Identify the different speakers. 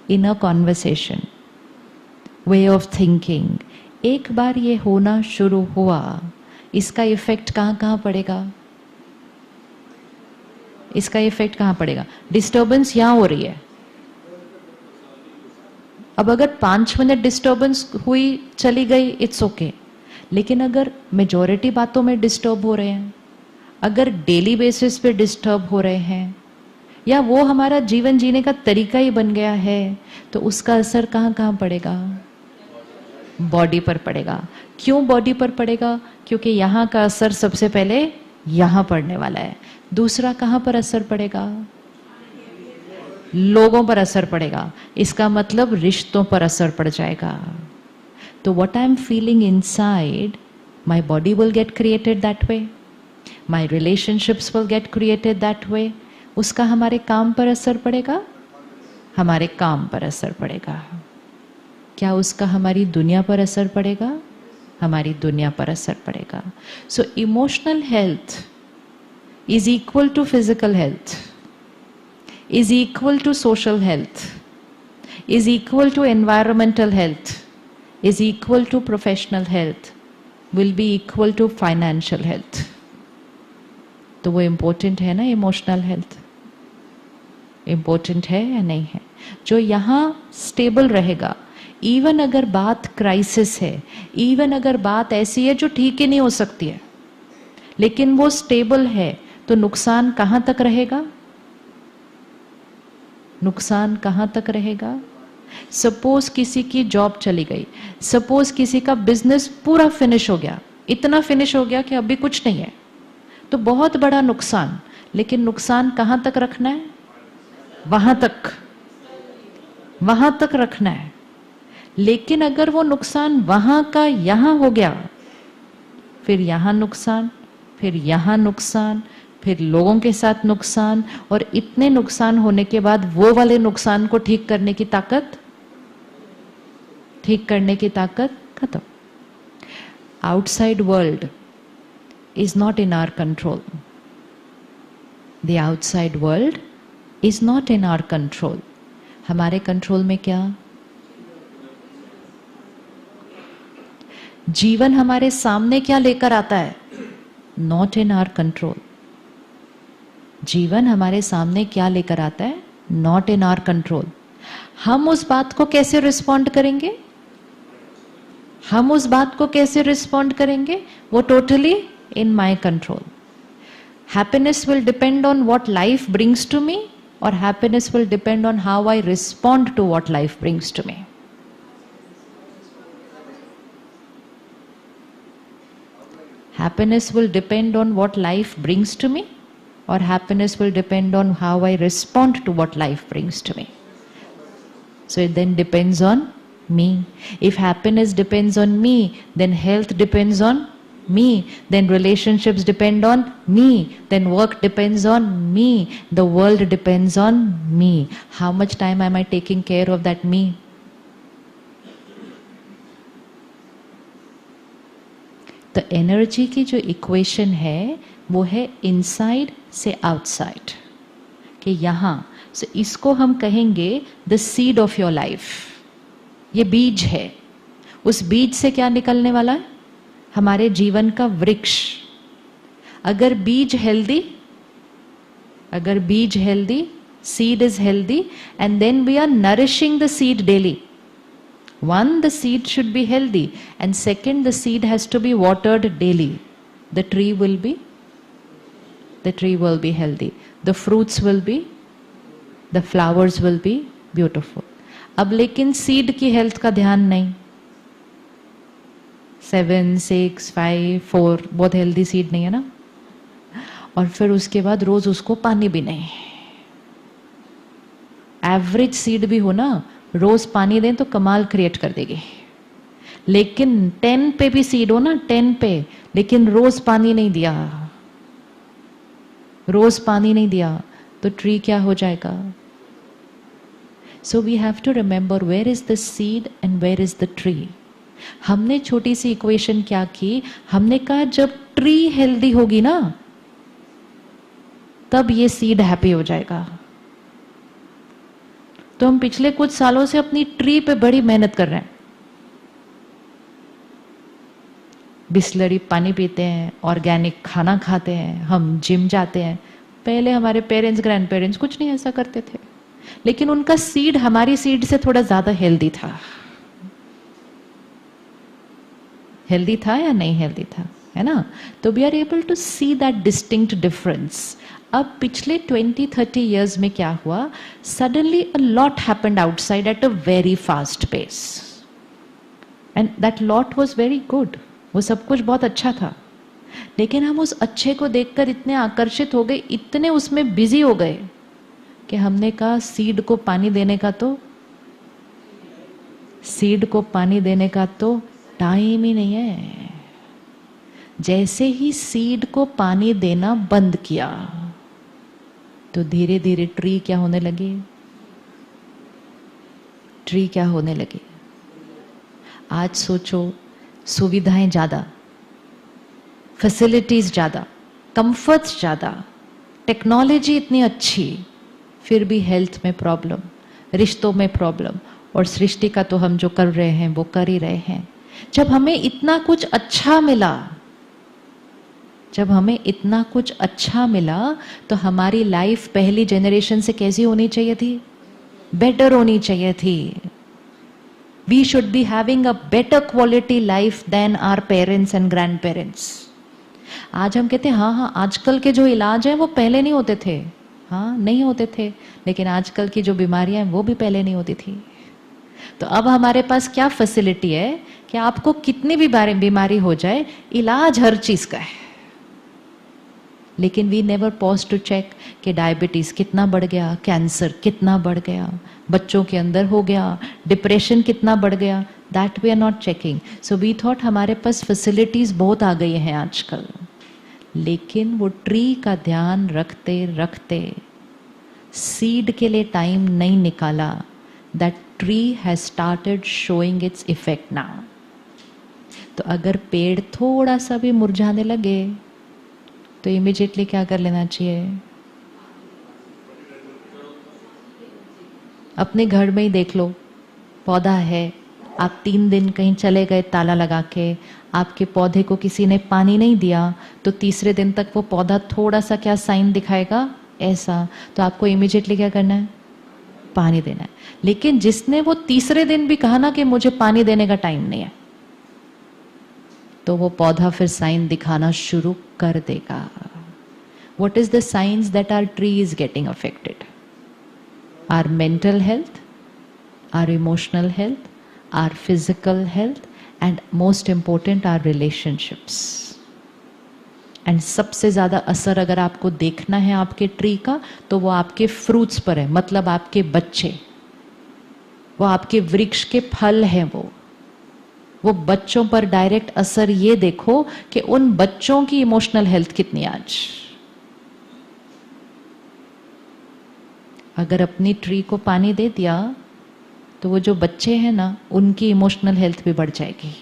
Speaker 1: inner conversation, way of thinking, एक बार ये होना शुरू हुआ, इसका इफेक्ट कहाँ कहाँ पड़ेगा? इसका इफेक्ट कहाँ पड़ेगा? डिस्टर्बेंस यहाँ हो रही है। अब अगर 5 मिनट डिस्टर्बेंस हुई, चली गई, इट्स ओके। लेकिन अगर मेजॉरिटी बातों में डिस्टर्ब हो रहे हैं, अगर डेली बेसिस पे डिस्टर्ब हो रहे हैं, या वो हमारा जीवन जीने का तरीका ही बन गया है, तो उसका असर कहाँ कहाँ पड़ेगा? बॉडी पर पड़ेगा। क्यों बॉडी पर पड़ेगा? क्योंकि यहाँ का असर सबसे पहले यहाँ पड़ने वाला है। दूसरा कहाँ पर असर पड़ेगा? लोगों पर असर पड़ेगा। इसका मतलब रिश्तों पर असर पड़ जाएगा। तो what I am feeling inside, my body will get created that way, my relationships will get created that way. उसका हमारे काम पर असर पड़ेगा, हमारे काम पर असर पड़ेगा। क्या उसका हमारी दुनिया पर असर पड़ेगा? हमारी दुनिया पर असर पड़ेगा। So emotional health is equal to physical health, is equal to social health, is equal to environmental health, is equal to professional health, will be equal to financial health. तो वो इम्पोर्टेंट है ना? इमोशनल हेल्थ इम्पोर्टेंट है या नहीं है? जो यहाँ स्टेबल रहेगा, इवन अगर बात क्राइसिस है, इवन अगर बात ऐसी है जो ठीक ही नहीं हो सकती है, लेकिन वो स्टेबल है, तो नुकसान कहाँ तक रहेगा? नुकसान कहाँ तक रहेगा? सपोज किसी की जॉब चली गई, सपोज किसी का बिजनेस पूरा फिनिश हो गया, इतना फिनिश हो गया कि अभी कुछ नहीं है, तो बहुत बड़ा नुकसान। लेकिन नुकसान कहाँ तक रखना है? वहां तक रखना है। लेकिन अगर वो नुकसान वहां का यहां हो गया, फिर यहां नुकसान, फिर यहां नुकसान, फिर लोगों के साथ नुकसान, और इतने नुकसान होने के बाद वो वाले नुकसान को ठीक करने की ताकत खत्म। Outside world is not in our control. The outside world is not in our control. हमारे कंट्रोल में क्या? जीवन हमारे सामने क्या लेकर आता है? Not in our control. जीवन हमारे सामने क्या लेकर आता है? Not in our control. हम उस बात को कैसे रिस्पॉन्ड करेंगे? वो totally in my control. Happiness will depend on what life brings to me, or happiness will depend on how I respond to what life brings to me. Happiness will depend on what life brings to me, or happiness will depend on how I respond to what life brings to me. So it then depends on me. If happiness depends on me, then health depends on me, then relationships depend on me, then work depends on me, the world depends on me. How much time am I taking care of that me? तो energy की जो equation है वो है inside से outside, कि यहाँ से इसको हम कहेंगे the seed of your life. ये बीज है, उस बीज से क्या निकलने वाला है? हमारे जीवन का वृक्ष। अगर बीज healthy, seed is healthy, and then we are nourishing the seed daily. One, the seed should be healthy, and second, the seed has to be watered daily. The tree will be healthy. The fruits will be, the flowers will be beautiful. अब लेकिन seed की health का ध्यान नहीं, 7, 6, 5, 4 बहुत healthy seed नहीं है ना, और फिर उसके बाद रोज उसको पानी भी नहीं। एवरेज सीड भी हो ना, रोज पानी दें तो कमाल क्रिएट कर देगी। लेकिन 10 पे भी सीड हो ना, 10 पे, लेकिन रोज पानी नहीं दिया, तो ट्री क्या हो जाएगा? So we have to remember where is the seed and where is the tree. हमने छोटी सी इक्वेशन क्या की, हमने कहा जब ट्री हेल्दी होगी ना, तब ये सीड हैप्पी हो जाएगा। तो हम पिछले कुछ सालों से अपनी ट्री पे बड़ी मेहनत कर रहे हैं, बिस्लरी पानी पीते हैं, ऑर्गेनिक खाना खाते हैं, हम जिम जाते हैं। पहले हमारे पेरेंट्स ग्रैंड पेरेंट्स कुछ नहीं ऐसा करते थे, लेकिन उनका सीड हमारी सीड से थोड़ा ज्यादा हेल्दी था। हेल्दी था या नहीं हेल्दी था, है ना? तो we are able to see that distinct difference. अब पिछले 20-30 इयर्स में क्या हुआ, suddenly a lot happened outside at a very fast pace, and that lot was very good. वो सब कुछ बहुत अच्छा था, लेकिन हम उस अच्छे को देखकर इतने आकर्षित हो गए, इतने उसमें बिजी हो गए कि हमने कहा सीड को पानी देने का तो टाइम ही नहीं है। जैसे ही सीड को पानी देना बंद किया तो धीरे धीरे ट्री क्या होने लगी? आज सोचो, सुविधाएं ज्यादा, फैसिलिटीज ज्यादा, कंफर्ट्स ज्यादा, टेक्नोलॉजी इतनी अच्छी, फिर भी हेल्थ में प्रॉब्लम, रिश्तों में प्रॉब्लम, और सृष्टि का तो हम जो कर रहे हैं वो कर ही रहे हैं। जब हमें इतना कुछ अच्छा मिला, तो हमारी लाइफ पहली जनरेशन से कैसी होनी चाहिए थी? बेटर होनी चाहिए थी। We should be having a better quality life than our parents and grandparents. आज हम कहते हैं हाँ, आजकल के जो इलाज हैं वो पहले नहीं होते थे। हाँ, नहीं होते थे, लेकिन आजकल की जो बीमारियां हैं वो भी पहले नहीं होती थी। तो अब हमारे पास क्या फैसिलिटी है कि आपको कितनी भी बीमारी हो जाए, इलाज हर चीज का है। लेकिन we never pause to check कि डायबिटीज कितना बढ़ गया, कैंसर कितना बढ़ गया, बच्चों के अंदर हो गया, डिप्रेशन कितना बढ़ गया, that we are not checking. So we thought हमारे पास फैसिलिटीज बहुत आ गई हैं आजकल, लेकिन वो ट्री का ध्यान रखते रखते सीड के लिए टाइम नहीं निकाला। That tree has started showing its effect now. तो अगर पेड़ थोड़ा सा भी मुरझाने लगे तो इमीडिएटली क्या कर लेना चाहिए? अपने घर में ही देख लो, पौधा है, आप 3 दिन कहीं चले गए ताला लगा के, आपके पौधे को किसी ने पानी नहीं दिया, तो तीसरे दिन तक वो पौधा थोड़ा सा क्या साइन दिखाएगा, ऐसा। तो आपको इमीडिएटली क्या करना है? पानी देना है। लेकिन जिसने वो तीसरे दिन भी कहा ना कि मुझे पानी देने का टाइम नहीं है, तो वो पौधा फिर साइन दिखाना शुरू कर देगा। What is the signs that our tree is getting affected? Our mental health, our emotional health, our physical health, and most important, our relationships. And सबसे ज्यादा असर अगर आपको देखना है आपके ट्री का, तो वो आपके फ्रूट्स पर है, मतलब आपके बच्चे, वो आपके वृक्ष के फल हैं। वो बच्चों पर डायरेक्ट असर ये देखो कि उन बच्चों की इमोशनल हेल्थ कितनी आज। अगर अपनी ट्री को पानी दे दिया तो वो जो बच्चे हैं ना, उनकी इमोशनल हेल्थ भी बढ़ जाएगी।